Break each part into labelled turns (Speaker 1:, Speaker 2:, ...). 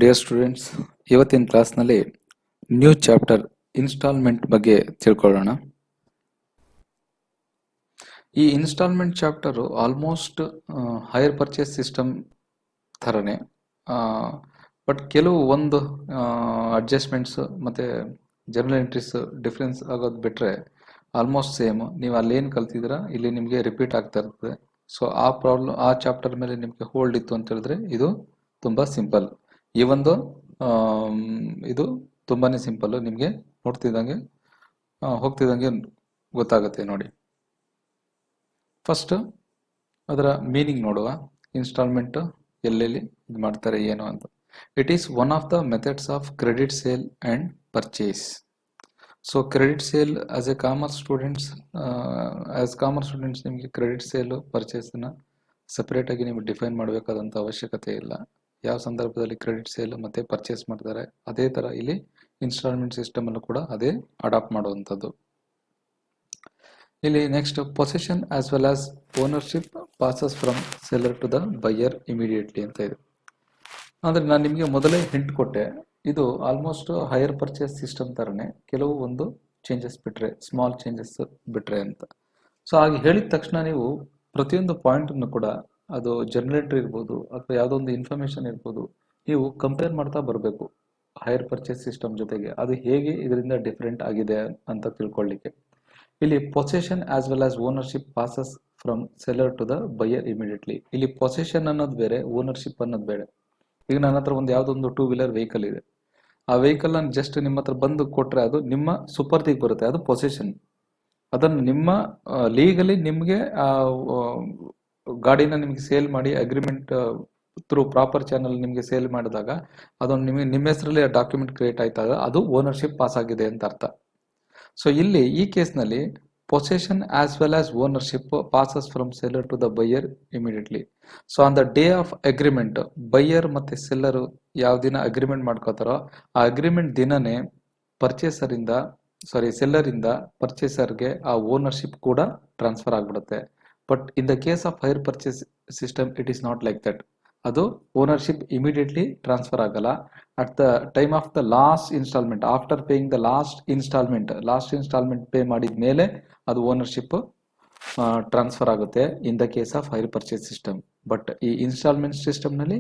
Speaker 1: Dear students, ಇವತ್ತಿನ ಕ್ಲಾಸ್ನಲ್ಲಿ new chapter instalment ಬಗ್ಗೆ ತಿಳ್ಕೊಳ್ಳೋಣ. ಈ instalment chapter almost higher purchase system ಥರನೇ, ಬಟ್ ಕೆಲವು ಒಂದು ಅಡ್ಜಸ್ಟ್ಮೆಂಟ್ಸ್ ಮತ್ತು ಜರ್ನಲ್ ಎಂಟ್ರೀಸ್ ಡಿಫ್ರೆನ್ಸ್ ಆಗೋದು ಬಿಟ್ಟರೆ ಆಲ್ಮೋಸ್ಟ್ ಸೇಮ್. ನೀವು ಅಲ್ಲೇನು ಕಲ್ತಿದ್ದೀರಾ ಇಲ್ಲಿ ನಿಮಗೆ ರಿಪೀಟ್ ಆಗ್ತಾ ಇರ್ತದೆ. ಸೊ ಆ ಚಾಪ್ಟರ್ ಮೇಲೆ ನಿಮಗೆ ಹೋಲ್ಡ್ ಇತ್ತು ಅಂತ ಹೇಳಿದ್ರೆ ಇದು ತುಂಬ ಸಿಂಪಲ್. ಈ ಒಂದು ಇದು ತುಂಬಾನೇ ಸಿಂಪಲ್, ನಿಮಗೆ ನೋಡ್ತಿದ್ದಂಗೆ ಹೋಗ್ತಿದ್ದಂಗೆ ಗೊತ್ತಾಗುತ್ತೆ ನೋಡಿ. ಫಸ್ಟ್ ಅದರ ಮೀನಿಂಗ್ ನೋಡುವ. ಇನ್ಸ್ಟಾಲ್ಮೆಂಟ್ ಎಲ್ಲೆಲ್ಲಿ ಇದು ಮಾಡ್ತಾರೆ ಏನು ಅಂತ. It is one of the methods of credit sale and purchase. So credit sale as A commerce students, ನಿಮಗೆ ಕ್ರೆಡಿಟ್ ಸೇಲ್ ಪರ್ಚೇಸ್ನ ಸಪ್ರೇಟ್ ಆಗಿ ನೀವು ಡಿಫೈನ್ ಮಾಡಬೇಕಾದಂಥ ಅವಶ್ಯಕತೆ ಇಲ್ಲ. ಯಾವ ಸಂದರ್ಭದಲ್ಲಿ ಕ್ರೆಡಿಟ್ ಸೇಲ್ ಮತ್ತೆ ಪರ್ಚೇಸ್ ಮಾಡ್ತಾರೆ ಅದೇ ತರ ಇಲ್ಲಿ ಇನ್ಸ್ಟಾಲ್ಮೆಂಟ್ ಸಿಸ್ಟಮ್ ಅನ್ನು ಕೂಡ ಅದೇ ಅಡಾಪ್ಟ್ ಮಾಡುವಂಥದ್ದು. ಇಲ್ಲಿ next possession as well as ownership passes from seller to the buyer immediately ಅಂತ ಇದೆ. ಅಂದ್ರೆ ನಾನು ನಿಮಗೆ ಮೊದಲೇ ಹಿಂಟ್ ಕೊಟ್ಟೆ, ಇದು ಆಲ್ಮೋಸ್ಟ್ ಹೈಯರ್ ಪರ್ಚೇಸ್ ಸಿಸ್ಟಮ್ ತರನೇ, ಕೆಲವು ಒಂದು ಚೇಂಜಸ್ ಬಿಟ್ರೆ, ಸ್ಮಾಲ್ ಚೇಂಜಸ್ ಬಿಟ್ರೆ ಅಂತ. ಸೊ ಹಾಗೆ ಹೇಳಿದ ತಕ್ಷಣ ನೀವು ಪ್ರತಿಯೊಂದು ಪಾಯಿಂಟ್ ಅನ್ನು ಕೂಡ, ಅದು ಜನರೇಟರ್ ಇರ್ಬೋದು ಅಥವಾ ಯಾವುದೋ ಒಂದು ಇನ್ಫಾರ್ಮೇಶನ್ ಇರ್ಬೋದು, ನೀವು ಕಂಪೇರ್ ಮಾಡ್ತಾ ಬರಬೇಕು ಹೈಯರ್ ಪರ್ಚೇಸ್ ಸಿಸ್ಟಮ್ ಜೊತೆಗೆ. ಅದು ಹೇಗೆ ಇದರಿಂದ ಡಿಫ್ರೆಂಟ್ ಆಗಿದೆ ಅಂತ ತಿಳ್ಕೊಳ್ಳಿಕ್ಕೆ. ಇಲ್ಲಿ possession as well as ownership passes from seller to the buyer immediately. ಇಲ್ಲಿ ಪೊಸೆಷನ್ ಅನ್ನೋದು ಬೇರೆ, ಓನರ್ಶಿಪ್ ಅನ್ನೋದು ಬೇರೆ. ಈಗ ನನ್ನ ಹತ್ರ ಒಂದು ಯಾವುದೊಂದು 2 ವೀಲರ್ ವೆಹಿಕಲ್ ಇದೆ. ಆ ವೆಹಿಕಲ್ ಅನ್ನು ಜಸ್ಟ್ ನಿಮ್ಮ ಹತ್ರ ಬಂದು ಕೊಟ್ರೆ ಅದು ನಿಮ್ಮ ಸುಪರ್ದಿಗೆ ಬರುತ್ತೆ, ಅದು ಪೊಸೆಷನ್. ಅದನ್ನು ನಿಮ್ಮ ಲೀಗಲಿ ನಿಮಗೆ ಗಾಡಿನ ನಿಮಗೆ ಸೇಲ್ ಮಾಡಿ ಅಗ್ರಿಮೆಂಟ್ ಥ್ರೂ ಪ್ರಾಪರ್ ಚಾನಲ್ ನಿಮಗೆ ಸೇಲ್ ಮಾಡಿದಾಗ ಅದೊಂದು ನಿಮಗೆ ನಿಮ್ಮ ಹೆಸರಲ್ಲಿ ಡಾಕ್ಯುಮೆಂಟ್ ಕ್ರಿಯೇಟ್ ಆಯ್ತಾಗ ಅದು ಓನರ್ಶಿಪ್ ಪಾಸ್ ಆಗಿದೆ ಅಂತ ಅರ್ಥ. ಸೊ ಇಲ್ಲಿ ಈ ಕೇಸ್ನಲ್ಲಿ possession as well as ownership passes from seller to the buyer immediately. So on the day of agreement, buyer ಮತ್ತೆ ಸೆಲ್ಲರ್ ಯಾವ ದಿನ ಅಗ್ರಿಮೆಂಟ್ ಮಾಡ್ಕೋತಾರೋ ಆ ಅಗ್ರಿಮೆಂಟ್ ದಿನನೇ ಸೆಲ್ಲರ್ ಇಂದ ಪರ್ಚೇಸರ್ಗೆ ಆ ಓನರ್ಶಿಪ್ ಕೂಡ ಟ್ರಾನ್ಸ್ಫರ್ ಆಗ್ಬಿಡುತ್ತೆ. But in the case of hire purchase system it is not like that. ಅದು ಓನರ್ಶಿಪ್ ಇಮಿಡಿಯೇಟ್ಲಿ ಟ್ರಾನ್ಸ್ಫರ್ ಆಗಲ್ಲ. At the time of the last instalment, after paying the last instalment pay ಮಾಡಿದ ಮೇಲೆ ಅದು ownership transfer ಆಗುತ್ತೆ in the case of hire purchase system. But ಈ instalment system ನಲ್ಲಿ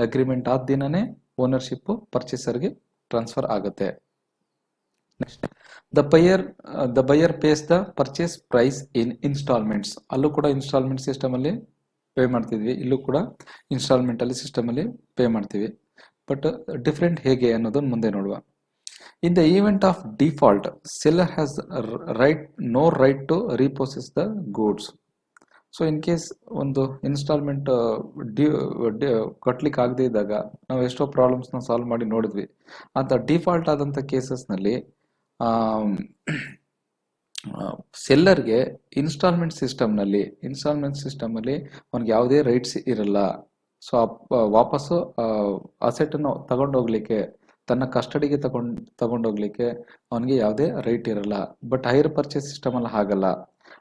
Speaker 1: agreement ಆದ ದಿನನೇ ಓನರ್ಶಿಪ್ ಪರ್ಚೇಸರ್ಗೆ ಟ್ರಾನ್ಸ್ಫರ್ ಆಗುತ್ತೆ. Next the buyer pays the purchase price in instalments. ಅಲ್ಲೂ ಕೂಡ ಇನ್ಸ್ಟಾಲ್ಮೆಂಟ್ ಸಿಸ್ಟಮ್ ಅಲ್ಲಿ ಪೇ ಮಾಡ್ತಿದ್ವಿ, ಇಲ್ಲೂ ಕೂಡ ಇನ್ಸ್ಟಾಲ್ಮೆಂಟ್ ಅಲ್ಲಿ ಸಿಸ್ಟಮ್ ಅಲ್ಲಿ ಪೇ ಮಾಡ್ತೀವಿ. ಬಟ್ ಡಿಫ್ರೆಂಟ್ ಹೇಗೆ ಅನ್ನೋದನ್ನ ಮುಂದೆ ನೋಡುವ. In the event of default, seller has no right to repossess the goods. So in case ಒಂದು ಇನ್ಸ್ಟಾಲ್ಮೆಂಟ್ ಕಟ್ಲಿಕ್ಕೆ ಆಗದೆ ಇದ್ದಾಗ ನಾವು ಎಷ್ಟೋ ಪ್ರಾಬ್ಲಮ್ಸ್ನ ಸಾಲ್ವ್ ಮಾಡಿ ನೋಡಿದ್ವಿ. ಅಂತ ಡಿಫಾಲ್ಟ್ ಆದಂಥ ಕೇಸಸ್ನಲ್ಲಿ ಸೆಲ್ಲರ್ಗೆ ಇನ್ಸ್ಟಾಲ್ಮೆಂಟ್ ಸಿಸ್ಟಮ್ ಅಲ್ಲಿ ಅವನಿಗೆ ಯಾವುದೇ ರೈಟ್ಸ್ ಇರಲ್ಲ. ಸೊ ವಾಪಸ್ಸು ಅಸೆಟ್ ಅನ್ನು ತಗೊಂಡೋಗ್ಲಿಕ್ಕೆ, ತನ್ನ ಕಸ್ಟಡಿಗೆ ತಗೊಂಡೋಗ್ಲಿಕ್ಕೆ ಅವನಿಗೆ ಯಾವುದೇ ರೈಟ್ ಇರಲ್ಲ. ಬಟ್ ಹೈಯರ್ ಪರ್ಚೇಸ್ ಸಿಸ್ಟಮ್ ಅಲ್ಲಿ ಹಾಗಲ್ಲ.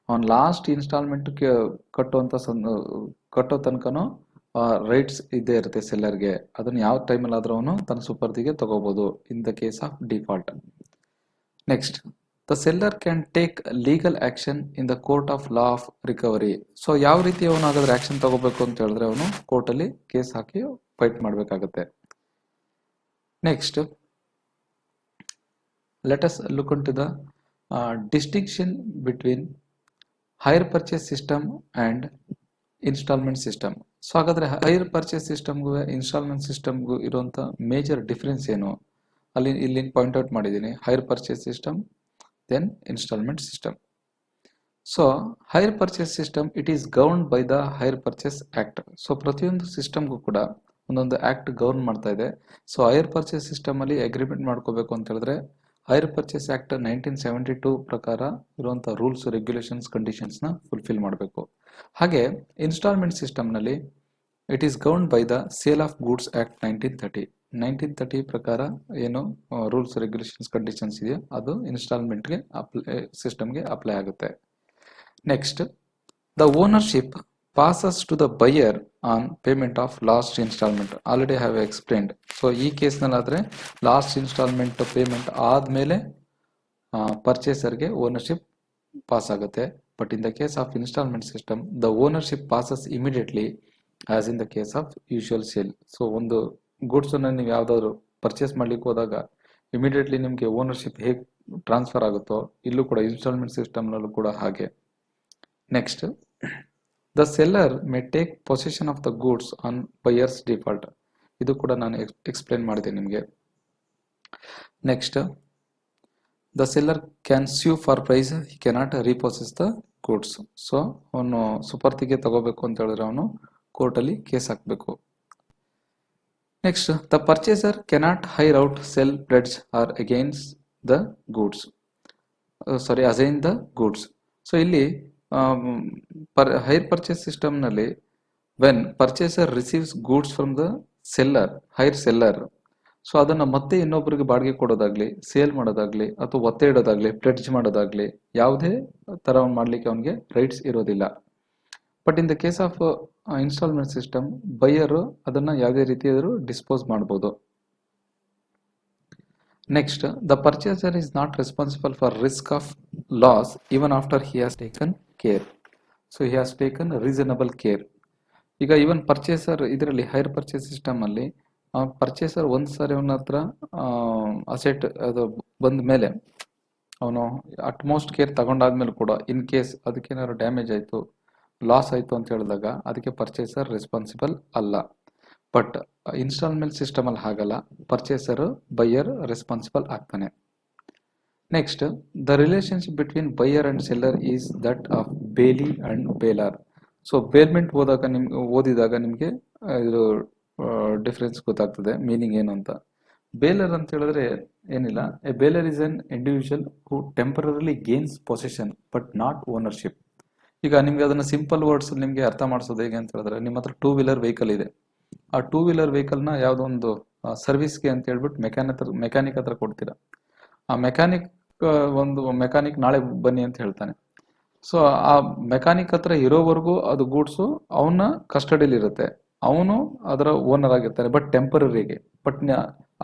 Speaker 1: ಅವನ್ ಲಾಸ್ಟ್ ಇನ್ಸ್ಟಾಲ್ಮೆಂಟ್ ಕಟ್ಟೋ ತನಕನೂ ರೈಟ್ಸ್ ಇದ್ದೇ ಇರುತ್ತೆ ಸೆಲ್ಲರ್ಗೆ. ಅದನ್ನ ಯಾವ ಟೈಮಲ್ಲಿ ಆದ್ರೂ ಅವನು ತನ್ನ ಸುಪರ್ದಿಗೆ ತಗೋಬಹುದು in the case of default. Next, the seller can take legal action in the court of law of recovery. So ಯಾವ ರೀತಿ ಅವನು ಹಾಗಾದ್ರೆ ಆಕ್ಷನ್ ತಗೋಬೇಕು ಅಂತ ಹೇಳಿದ್ರೆ ಅವನು ಕೋರ್ಟ್ ಅಲ್ಲಿ ಕೇಸ್ ಹಾಕಿ ಫೈಟ್ ಮಾಡಬೇಕಾಗತ್ತೆ. Next, let us look into the distinction between hire purchase system and instalment system. So ಹಾಗಾದ್ರೆ ಹೈಯರ್ ಪರ್ಚೇಸ್ ಸಿಸ್ಟಮ್ಗೂ ಇನ್ಸ್ಟಾಲ್ಮೆಂಟ್ ಸಿಸ್ಟಮ್ಗೂ ಇರುವಂತ ಮೇಜರ್ ಡಿಫರೆನ್ಸ್ ಏನು ಇಲ್ಲಿ ಪಾಯಿಂಟ್ ಔಟ್ ಮಾಡಿದ್ದೀನಿ. Hire purchase system, then installment system. So higher purchase system, it is governed by the higher purchase act. So ಪ್ರತಿಯೊಂದು ಸಿಸ್ಟಮ್ಗೂ ಕೂಡ ಒಂದೊಂದು ಆಕ್ಟ್ ಗವರ್ನ್ ಮಾಡ್ತಾ ಇದೆ. ಸೊ ಹೈಯರ್ ಪರ್ಚೇಸ್ ಸಿಸ್ಟಮ್ ಅಲ್ಲಿ ಅಗ್ರಿಮೆಂಟ್ ಮಾಡ್ಕೋಬೇಕು ಅಂತ ಹೇಳಿದ್ರೆ ಹೈಯರ್ ಪರ್ಚೇಸ್ ಆಕ್ಟ್ 1972 ಪ್ರಕಾರ ಇರುವಂತಹ ರೂಲ್ಸ್, ರೆಗ್ಯುಲೇಷನ್ಸ್, ಕಂಡೀಷನ್ಸ್ ನ ಫುಲ್ಫಿಲ್ ಮಾಡಬೇಕು. ಹಾಗೆ ಇನ್ಸ್ಟಾಲ್ಮೆಂಟ್ ಸಿಸ್ಟಮ್ ನಲ್ಲಿ it is govern by the sale of goods act 1930 ಪ್ರಕಾರ ಏನು ರೂಲ್ಸ್, ರೆಗ್ಯುಲೇಷನ್ಸ್, ಕಂಡೀಷನ್ಸ್ ಇದೆಯೋ ಅದು ಇನ್ಸ್ಟಾಲ್ಮೆಂಟ್ಗೆ ಸಿಸ್ಟಮ್ಗೆ ಅಪ್ಲೈ ಆಗುತ್ತೆ. Next, the ownership passes to the buyer on payment of last installment. Already I have explained. So ಈ ಕೇಸ್ನಲ್ಲಾದರೆ last instalment payment ಆದಮೇಲೆ ಪರ್ಚೇಸರ್ಗೆ ownership pass ಆಗುತ್ತೆ. But in the case of instalment system the ownership passes immediately as in the case of usual sale. So ಒಂದು ಗೂಡ್ಸನ್ನು ನೀವು ಯಾವುದಾದ್ರು purchase ಮಾಡ್ಲಿಕ್ಕೆ ಹೋದಾಗ immediately ನಿಮಗೆ ownership ಹೇಗೆ ಟ್ರಾನ್ಸ್ಫರ್ ಆಗುತ್ತೋ ಇಲ್ಲೂ ಕೂಡ ಇನ್ಸ್ಟಾಲ್ಮೆಂಟ್ ಸಿಸ್ಟಮ್ನಲ್ಲೂ ಕೂಡ ಹಾಗೆ. Next, the seller may take possession of the goods on buyers default. ಇದು ಕೂಡ ನಾನು ಎಕ್ಸ್ಪ್ಲೇನ್ ಮಾಡಿದೆ ನಿಮಗೆ. Next, the seller can sue for price, he cannot repossess the goods. So ಅವನು ಸುಪರ್ತಿಗೆ ತಗೋಬೇಕು ಅಂತ ಹೇಳಿದ್ರೆ ಅವನು ಕೋರ್ಟಲ್ಲಿ ಕೇಸ್ ಹಾಕಬೇಕು. Next, the purchaser cannot hire out, sell, pledge or against the goods, assign the goods. So ಇಲ್ಲಿ ಹೈರ್ ಪರ್ಚೇಸ್ ಸಿಸ್ಟಮ್ನಲ್ಲಿ when purchaser receives goods from the seller, hire seller, so ಅದನ್ನು ಮತ್ತೆ ಇನ್ನೊಬ್ಬರಿಗೆ ಬಾಡಿಗೆ ಕೊಡೋದಾಗ್ಲಿ, ಸೇಲ್ ಮಾಡೋದಾಗ್ಲಿ, ಅಥವಾ ಒತ್ತೆ ಇಡೋದಾಗ್ಲಿ, ಪ್ಲೆಡ್ಜ್ ಮಾಡೋದಾಗ್ಲಿ ಯಾವುದೇ ಥರ ಮಾಡಲಿಕ್ಕೆ ಅವನಿಗೆ ರೈಟ್ಸ್ ಇರೋದಿಲ್ಲ. But in the case of instalment system buyer ಅದನ್ನು ಯಾವುದೇ ರೀತಿಯಾದರೂ ಡಿಸ್ಪೋಸ್ ಮಾಡ್ಬೋದು. Next, the purchaser is not responsible for risk of loss even after he has taken care. So he has taken reasonable care. ಈಗ ಇವನ್ purchaser ಇದರಲ್ಲಿ hire purchase system ಅಲ್ಲಿ purchaser ಒಂದು ಸಾರಿ ಅವನ ಹತ್ರ asset ಅದು ಬಂದ ಮೇಲೆ ಅವನು ಅಟ್ಮೋಸ್ಟ್ ಕೇರ್ ತಗೊಂಡಾದ್ಮೇಲೆ ಕೂಡ ಇನ್ ಕೇಸ್ ಅದಕ್ಕೇನಾದ್ರು ಡ್ಯಾಮೇಜ್ ಆಯಿತು, ಲಾಸ್ ಆಯಿತು ಅಂತ ಹೇಳಿದಾಗ ಅದಕ್ಕೆ ಪರ್ಚೇಸರ್ ರೆಸ್ಪಾನ್ಸಿಬಲ್ ಅಲ್ಲ. ಬಟ್ ಇನ್ಸ್ಟಾಲ್ಮೆಂಟ್ ಸಿಸ್ಟಮ್ ಅಲ್ಲಿ ಹಾಗಲ್ಲ, ಪರ್ಚೇಸರ್ ಬೈಯರ್ ರೆಸ್ಪಾನ್ಸಿಬಲ್ ಆಗ್ತಾನೆ. Next, the relationship between buyer and seller is that of bailee and bailor. So bailment ಓದಿದಾಗ ನಿಮಗೆ ಇದು ಡಿಫ್ರೆನ್ಸ್ ಗೊತ್ತಾಗ್ತದೆ, ಮೀನಿಂಗ್ ಏನು ಅಂತ. ಬೇಲರ್ ಅಂತ ಹೇಳಿದ್ರೆ ಏನಿಲ್ಲ, A baler is an individual who ಟೆಂಪರರಿಲಿ gains possession but not ownership. ಈಗ ನಿಮ್ಗೆ ಅದನ್ನ ಸಿಂಪಲ್ ವರ್ಡ್ಸ್ ನಿಮ್ಗೆ ಅರ್ಥ ಮಾಡಿಸೋದು ಹೇಗೆ ಅಂತ ಹೇಳಿದ್ರೆ, ನಿಮ್ಮ ಹತ್ರ 2 ವೀಲರ್ ವೆಹಿಕಲ್ ಇದೆ. ಆ 2 ವೀಲರ್ ವೆಹಿಕಲ್ನ ಯಾವುದೋ ಒಂದು ಸರ್ವಿಸ್ಗೆ ಅಂತ ಹೇಳ್ಬಿಟ್ಟು ಮೆಕ್ಯಾನಿಕ್ ಹತ್ರ ಕೊಡ್ತೀರಾ. ಆ ಮೆಕ್ಯಾನಿಕ್ ನಾಳೆ ಬನ್ನಿ ಅಂತ ಹೇಳ್ತಾನೆ. ಸೊ ಆ ಮೆಕ್ಯಾನಿಕ್ ಹತ್ರ ಇರೋವರೆಗೂ ಅದು ಗೂಡ್ಸು ಅವನ ಕಸ್ಟಡಿಲಿ ಇರುತ್ತೆ, ಅವನು ಅದರ ಓನರ್ ಆಗಿರ್ತಾನೆ, ಬಟ್ ಟೆಂಪರರಿಗೆ. ಬಟ್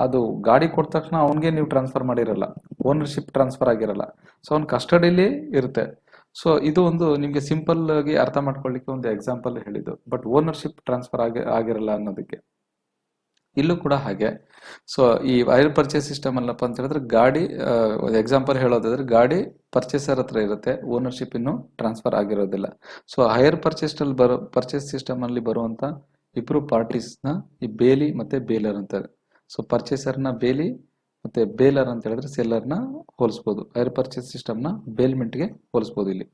Speaker 1: ಅದು ಗಾಡಿ ಕೊಟ್ಟ ತಕ್ಷಣ ಅವನಿಗೆ ನೀವು ಟ್ರಾನ್ಸ್ಫರ್ ಮಾಡಿರಲ್ಲ, ಓನರ್ಶಿಪ್ ಟ್ರಾನ್ಸ್ಫರ್ ಆಗಿರಲ್ಲ. ಸೊ ಅವ್ನ ಕಸ್ಟಡಿಲಿ ಇರುತ್ತೆ. ಸೊ ಇದು ಒಂದು ನಿಮ್ಗೆ ಸಿಂಪಲ್ ಆಗಿ ಅರ್ಥ ಮಾಡ್ಕೊಳ್ಳಿಕ್ಕೆ ಒಂದು ಎಕ್ಸಾಂಪಲ್ ಹೇಳಿದ್ದು, ಬಟ್ ಓನರ್ಶಿಪ್ ಟ್ರಾನ್ಸ್ಫರ್ ಆಗಿರಲ್ಲ ಅನ್ನೋದಕ್ಕೆ. ಇಲ್ಲೂ ಕೂಡ ಹಾಗೆ. ಸೊ ಈ ಹೈರ್ ಪರ್ಚೇಸ್ ಸಿಸ್ಟಮ್ ಅಲ್ಲಪ್ಪ ಅಂತ ಹೇಳಿದ್ರೆ ಗಾಡಿ ಎಕ್ಸಾಂಪಲ್ ಹೇಳೋದಾದ್ರೆ ಗಾಡಿ ಪರ್ಚೇಸರ್ ಹತ್ರ ಇರುತ್ತೆ, ಓನರ್ಶಿಪ್ ಇನ್ನು ಟ್ರಾನ್ಸ್ಫರ್ ಆಗಿರೋದಿಲ್ಲ. ಸೊ ಹೈರ್ ಪರ್ಚೇಸ್ ಸಿಸ್ಟಮ್ ಅಲ್ಲಿ ಬರುವಂತ ಇಬ್ರು ಪಾರ್ಟೀಸ್ ನ ಈ ಬೇಲಿ ಮತ್ತೆ ಬೇಲರ್ ಅಂತಾರೆ. ಸೊ ಪರ್ಚೇಸರ್ನ ಬೇಲಿ ಮತ್ತೆ ಬೇಲರ್ ಅಂತ ಹೇಳಿದ್ರೆ ಸೆಲ್ಲರ್ನ ಹೋಲಿಸ್ಬೋದು, ಹೈರ್ ಪರ್ಚೇಸ್ ಸಿಸ್ಟಮ್ನ ಬೇಲ್ಮೆಂಟ್ಗೆ ಹೋಲಿಸ್ಬೋದು ಇಲ್ಲಿ.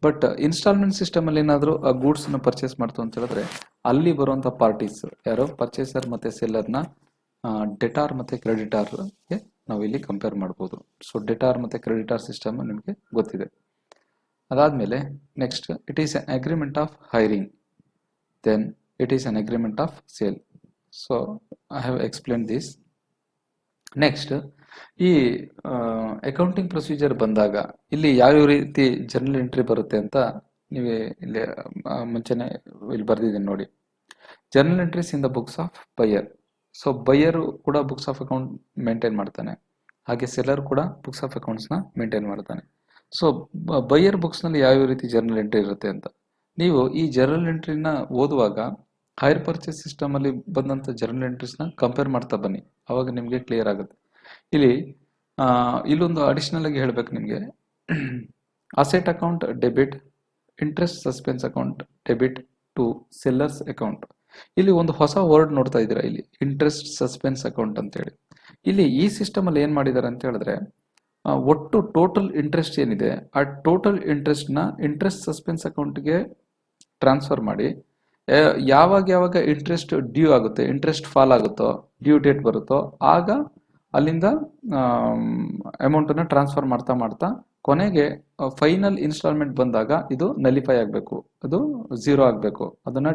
Speaker 1: ಬಟ್ ಇನ್ಸ್ಟಾಲ್ಮೆಂಟ್ ಸಿಸ್ಟಮ್ ಅಲ್ಲಿ ಏನಾದರೂ ಆ ಗೂಡ್ಸ್ ನ ಪರ್ಚೇಸ್ ಮಾಡ್ತು ಅಂತ ಹೇಳಿದ್ರೆ ಅಲ್ಲಿ ಬರುವಂತ ಪಾರ್ಟೀಸ್ ಯಾರೋ ಪರ್ಚೇಸರ್ ಮತ್ತೆ ಸೆಲ್ಲರ್ನ ಡೆಟಾರ್ ಮತ್ತೆ ಕ್ರೆಡಿಟಾರ್ಗೆ ನಾವು ಇಲ್ಲಿ ಕಂಪೇರ್ ಮಾಡ್ಬೋದು. ಸೊ ಡೆಟಾರ್ ಮತ್ತೆ ಕ್ರೆಡಿಟಾರ್ ಸಿಸ್ಟಮ್ ನಿಮಗೆ ಗೊತ್ತಿದೆ. ಅದಾದ್ಮೇಲೆ next, it is an agreement of hiring, then it is an agreement of sale. So I have explain this. Next, ಈ ಅಕೌಂಟಿಂಗ್ ಪ್ರೊಸೀಜರ್ ಬಂದಾಗ ಇಲ್ಲಿ ಯಾವ ರೀತಿ ಜರ್ನಲ್ ಎಂಟ್ರಿ ಬರುತ್ತೆ ಅಂತ ನೀವೇ ಇಲ್ಲಿ ಮುಂಚೆನೆ ಇಲ್ಲಿ ಬರ್ದಿದ್ದೀನಿ ನೋಡಿ. Journal entries in the books of buyer. So buyer ಕೂಡ ಬುಕ್ಸ್ ಆಫ್ ಅಕೌಂಟ್ ಮೇಂಟೈನ್ ಮಾಡ್ತಾನೆ, ಹಾಗೆ ಸೆಲ್ಲರ್ ಕೂಡ ಬುಕ್ಸ್ ಆಫ್ ಅಕೌಂಟ್ಸ್ನ ಮೇಂಟೈನ್ ಮಾಡ್ತಾನೆ. ಸೊ ಬೈಯರ್ ಬುಕ್ಸ್ನಲ್ಲಿ ಯಾವ ರೀತಿ ಜರ್ನಲ್ ಎಂಟ್ರಿ ಇರುತ್ತೆ ಅಂತ ನೀವು ಈ ಜರ್ನಲ್ ಎಂಟ್ರಿನ ಓದುವಾಗ ಹೈರ್ ಪರ್ಚೇಸ್ ಸಿಸ್ಟಮ್ ಅಲ್ಲಿ ಬಂದಂತ ಜರ್ನಲ್ ಎಂಟ್ರೀಸ್ನ ಕಂಪೇರ್ ಮಾಡ್ತಾ ಬನ್ನಿ, ಅವಾಗ ನಿಮಗೆ ಕ್ಲಿಯರ್ ಆಗುತ್ತೆ. ಇಲ್ಲೊಂದು ಅಡಿಷನಲ್ ಆಗಿ ಹೇಳ್ಬೇಕು ನಿಮಗೆ, asset account debit, interest suspense account debit to seller's account. ಇಲ್ಲಿ ಒಂದು ಹೊಸ ವರ್ಡ್ ನೋಡ್ತಾ ಇದ್ದೀರಾ, ಇಲ್ಲಿ ಇಂಟ್ರೆಸ್ಟ್ ಸಸ್ಪೆನ್ಸ್ ಅಕೌಂಟ್ ಅಂತ ಹೇಳಿ. ಇಲ್ಲಿ ಈ ಸಿಸ್ಟಮ್ ಅಲ್ಲಿ ಏನ್ ಮಾಡಿದ್ದಾರೆ ಅಂತ ಹೇಳಿದ್ರೆ, ಒಟ್ಟು ಟೋಟಲ್ ಇಂಟ್ರೆಸ್ಟ್ ಏನಿದೆ ಆ ಟೋಟಲ್ ಇಂಟ್ರೆಸ್ಟ್ ನ ಇಂಟ್ರೆಸ್ಟ್ ಸಸ್ಪೆನ್ಸ್ ಅಕೌಂಟ್ಗೆ ಟ್ರಾನ್ಸ್ಫರ್ ಮಾಡಿ, ಯಾವಾಗ ಇಂಟ್ರೆಸ್ಟ್ ಡ್ಯೂ ಆಗುತ್ತೆ, ಇಂಟ್ರೆಸ್ಟ್ ಫಾಲ್ ಆಗುತ್ತೋ, ಡ್ಯೂ ಡೇಟ್ ಬರುತ್ತೋ, ಆಗ ಅಲ್ಲಿಂದ ಅಮೌಂಟ್ ಅನ್ನ ಟ್ರಾನ್ಸ್ಫರ್ ಮಾಡ್ತಾ ಕೊನೆಗೆ ಫೈನಲ್ ಇನ್ಸ್ಟಾಲ್ಮೆಂಟ್ ಬಂದಾಗ ಇದು ನಲಿಫೈ ಆಗಬೇಕು, ಅದು 0 ಆಗಬೇಕು, ಅದನ್ನ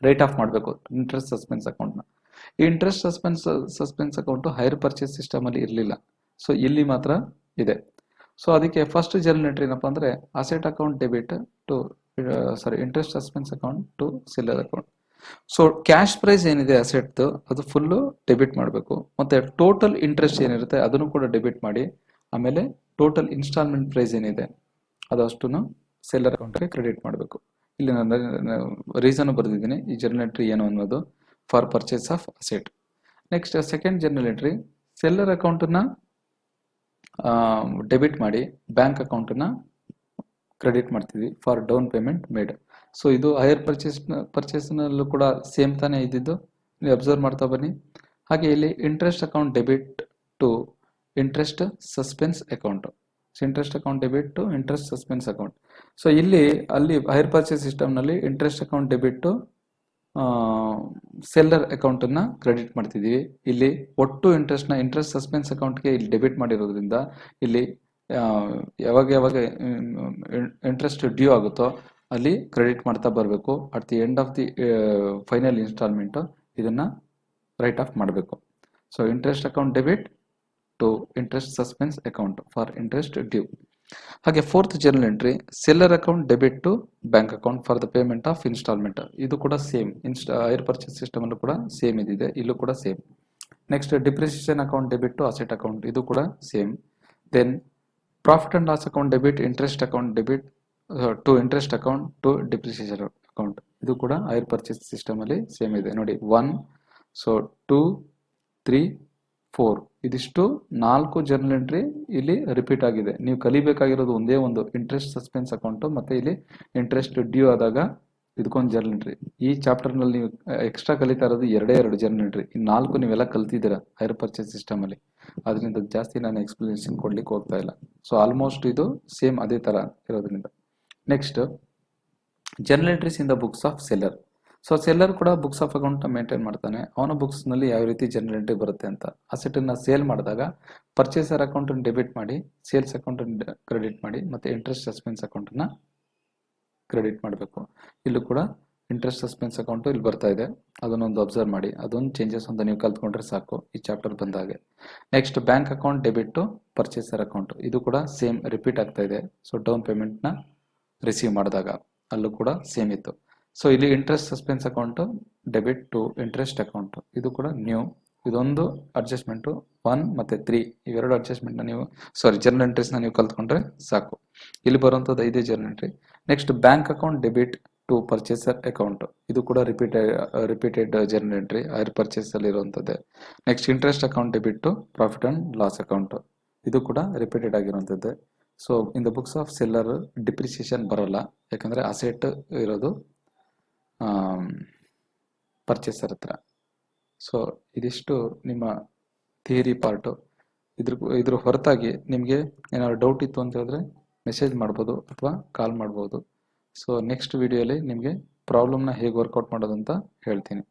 Speaker 1: ರೈಟ್ ಆಫ್ ಮಾಡಬೇಕು ಇಂಟ್ರೆಸ್ಟ್ ಸಸ್ಪೆನ್ಸ್ ಅಕೌಂಟ್ನ. ಈ interest suspense account hire purchase system ಅಲ್ಲಿ ಇರಲಿಲ್ಲ, ಸೊ ಇಲ್ಲಿ ಮಾತ್ರ ಇದೆ. ಸೊ ಅದಕ್ಕೆ ಫಸ್ಟ್ ಜರ್ನಲ್ ಎಂಟ್ರಿ ಏನಪ್ಪ ಅಂದರೆ asset account debit to interest suspense account to seller account. So cash price ಏನಿದೆ ಅಸೆಟ್ ಅದು ಫುಲ್ಲು ಡೆಬಿಟ್ ಮಾಡಬೇಕು, ಮತ್ತೆ ಟೋಟಲ್ ಇಂಟ್ರೆಸ್ಟ್ ಏನಿರುತ್ತೆ ಅದನ್ನು ಕೂಡ ಡೆಬಿಟ್ ಮಾಡಿ, ಆಮೇಲೆ ಟೋಟಲ್ ಇನ್ಸ್ಟಾಲ್ಮೆಂಟ್ ಪ್ರೈಸ್ ಏನಿದೆ ಅದಷ್ಟನ್ನು ಸೆಲ್ಲರ್ ಅಕೌಂಟ್ಗೆ ಕ್ರೆಡಿಟ್ ಮಾಡಬೇಕು. ಇಲ್ಲಿ ನಾನು ರೀಸನ್ ಬರೆದಿದ್ದೀನಿ ಈ ಜರ್ನಲ್ ಎಂಟ್ರಿ ಏನು ಅನ್ನೋದು for purchase of asset. Next second journal entry seller ಅಕೌಂಟನ್ನ ಡೆಬಿಟ್ ಮಾಡಿ ಬ್ಯಾಂಕ್ ಅಕೌಂಟನ್ನ ಕ್ರೆಡಿಟ್ ಮಾಡ್ತೀವಿ for down payment made. So ಇದು ಹೈಯರ್ ಪರ್ಚೇಸ್ನಲ್ಲೂ ಕೂಡ ಸೇಮ್ ತಾನೇ ಇದ್ದಿದ್ದು, ನೀವು ಅಬ್ಸರ್ವ್ ಮಾಡ್ತಾ ಬನ್ನಿ. ಹಾಗೆ ಇಲ್ಲಿ interest account debit to interest suspense account, interest account debit to interest suspense account. So ಅಲ್ಲಿ ಹೈಯರ್ ಪರ್ಚೇಸ್ ಸಿಸ್ಟಮ್ನಲ್ಲಿ interest account debit to seller ಅಕೌಂಟನ್ನು ಕ್ರೆಡಿಟ್ ಮಾಡ್ತಿದ್ದೀವಿ. ಇಲ್ಲಿ ಒಟ್ಟು ಇಂಟ್ರೆಸ್ಟ್ ಸಸ್ಪೆನ್ಸ್ ಅಕೌಂಟ್ಗೆ ಇಲ್ಲಿ ಡೆಬಿಟ್ ಮಾಡಿರೋದ್ರಿಂದ ಇಲ್ಲಿ ಯಾವಾಗ ಇಂಟ್ರೆಸ್ಟ್ ಡ್ಯೂ ಆಗುತ್ತೋ ಅಲ್ಲಿ ಕ್ರೆಡಿಟ್ ಮಾಡ್ತಾ ಬರಬೇಕು. At the end of the final installment ಇದನ್ನು ರೈಟ್ ಆಫ್ ಮಾಡಬೇಕು. So interest account debit to interest suspense account for interest due. ಹಾಗೆ fourth journal entry seller account debit to bank account for the payment of installment. ಇದು ಕೂಡ same higher purchase system ಅಲ್ಲೂ ಕೂಡ same ಇದಿದೆ, ಇಲ್ಲೂ ಕೂಡ same. Next depreciation account debit to asset account, ಇದು ಕೂಡ same. Then profit and loss account debit interest account debit to interest account to depreciation account, ಇದು ಕೂಡ ಹೈಯರ್ ಪರ್ಚೇಸ್ ಸಿಸ್ಟಮ್ ಅಲ್ಲಿ ಸೇಮ್ ಇದೆ ನೋಡಿ. 1 ಸೊ 2 3 4 ಇದಿಷ್ಟು 4 ಜರ್ನಲ್ ಎಂಟ್ರಿ ಇಲ್ಲಿ repeat ಆಗಿದೆ. ನೀವು ಕಲಿಬೇಕಾಗಿರೋದು ಒಂದೇ ಒಂದು ಇಂಟ್ರೆಸ್ಟ್ ಸಸ್ಪೆನ್ಸ್ ಅಕೌಂಟ್, ಮತ್ತೆ ಇಲ್ಲಿ ಇಂಟ್ರೆಸ್ಟ್ ಡ್ಯೂ ಆದಾಗ ಇದಕ್ಕೊಂದು ಜರ್ನಲ್ ಎಂಟ್ರಿ. ಈ ಚಾಪ್ಟರ್ ನಲ್ಲಿ ನೀವು ಎಕ್ಸ್ಟ್ರಾ ಕಲಿತಾ ಇರೋದು 2 ಜರ್ನಲ್ ಎಂಟ್ರಿ. ಈ 4 ನೀವೆಲ್ಲ ಕಲ್ತಿದ್ದೀರಾ ಹೈಯರ್ ಪರ್ಚೇಸ್ ಸಿಸ್ಟಮ್ ಅಲ್ಲಿ, ಅದರಿಂದ ಜಾಸ್ತಿ ನಾನು ಎಕ್ಸ್ಪ್ಲನೇಷನ್ ಕೊಡ್ಲಿಕ್ಕೆ ಹೋಗ್ತಾ ಇಲ್ಲ. ಸೊ ಆಲ್ಮೋಸ್ಟ್ ಇದು ಸೇಮ್ ಅದೇ ತರ ಇರೋದ್ರಿಂದ. Next journal entries in the books of seller. So seller ಕೂಡ ಬುಕ್ಸ್ ಆಫ್ ಅಕೌಂಟ್ ಮೇಂಟೈನ್ ಮಾಡ್ತಾನೆ. ಅವನ ಬುಕ್ಸ್ ನಲ್ಲಿ ಯಾವ ರೀತಿ ಜರ್ನಲ್ ಎಂಟ್ರಿ ಬರುತ್ತೆ ಅಂತ, ಅಸೆಟ್ ಅನ್ನ ಸೇಲ್ ಮಾಡಿದಾಗ ಪರ್ಚೇಸರ್ ಅಕೌಂಟ್ ಡೆಬಿಟ್ ಮಾಡಿ, ಸೇಲ್ಸ್ ಅಕೌಂಟ್ ಕ್ರೆಡಿಟ್ ಮಾಡಿ, ಮತ್ತೆ ಇಂಟ್ರೆಸ್ಟ್ ಸಸ್ಪೆನ್ಸ್ ಅಕೌಂಟ್ ನ ಕ್ರೆಡಿಟ್ ಮಾಡಬೇಕು. ಇಲ್ಲೂ ಕೂಡ ಇಂಟ್ರೆಸ್ಟ್ ಸಸ್ಪೆನ್ಸ್ ಅಕೌಂಟ್ ಇಲ್ಲಿ ಬರ್ತಾ ಇದೆ, ಅದನ್ನೊಂದು ಅಬ್ಸರ್ವ್ ಮಾಡಿ. ಅದೊಂದು ಚೇಂಜಸ್ ಅಂತ ನೀವು ಕಲ್ತ್ಕೊಂಡ್ರೆ ಸಾಕು ಈ ಚಾಪ್ಟರ್ ಬಂದಾಗೆ. Next bank account debit to purchaser account, ಇದು ಕೂಡ ಸೇಮ್ ರಿಪೀಟ್ ಆಗ್ತಾ ಇದೆ. ಸೊ ಡೌನ್ ಪೇಮೆಂಟ್ ನ ರಿಸೀವ್ ಮಾಡಿದಾಗ ಅಲ್ಲೂ ಕೂಡ ಸೇಮ್ ಇತ್ತು. ಸೊ ಇಲ್ಲಿ interest suspense account debit to interest account, ಇದು ಕೂಡ ನ್ಯೂ. ಇದೊಂದು ಅಡ್ಜಸ್ಟ್ಮೆಂಟು 1 ಮತ್ತೆ 3 ಇವೆರಡು ಅಡ್ಜಸ್ಟ್ಮೆಂಟ್ನ ನೀವು ಜರ್ನಲ್ ಎಂಟ್ರೀಸ್ನ ನೀವು ಕಲ್ತ್ಕೊಂಡ್ರೆ ಸಾಕು. ಇಲ್ಲಿ ಬರುವಂಥದ್ದು 5 journal entry. Next bank account debit to purchaser account, ಇದು ಕೂಡ repeated journal entry hire purchase ಅಲ್ಲಿ ಇರುವಂಥದ್ದೇ. Next interest account debit to profit and loss account, ಇದು ಕೂಡ ರಿಪೀಟೆಡ್ ಆಗಿರುವಂಥದ್ದೇ. So in the books of seller depreciation ಬರಲ್ಲ, ಯಾಕಂದ್ರೆ asset ಇರೋದು ಪರ್ಚೇಸರ್ ಹತ್ರ. ಸೊ ಇದಿಷ್ಟು ನಿಮ್ಮ ಥಿಯರಿ ಪಾರ್ಟು. ಇದ್ರ ಹೊರತಾಗಿ ನಿಮಗೆ ಏನಾದ್ರು ಡೌಟ್ ಇತ್ತು ಅಂತ ಹೇಳಿದ್ರೆ ಮೆಸೇಜ್ ಮಾಡ್ಬೋದು ಅಥವಾ ಕಾಲ್ ಮಾಡ್ಬೋದು. ಸೊ ನೆಕ್ಸ್ಟ್ ವಿಡಿಯೋಲಿ ನಿಮಗೆ ಪ್ರಾಬ್ಲಮ್ನ ಹೇಗೆ ವರ್ಕೌಟ್ ಮಾಡೋದು ಅಂತ ಹೇಳ್ತೀನಿ.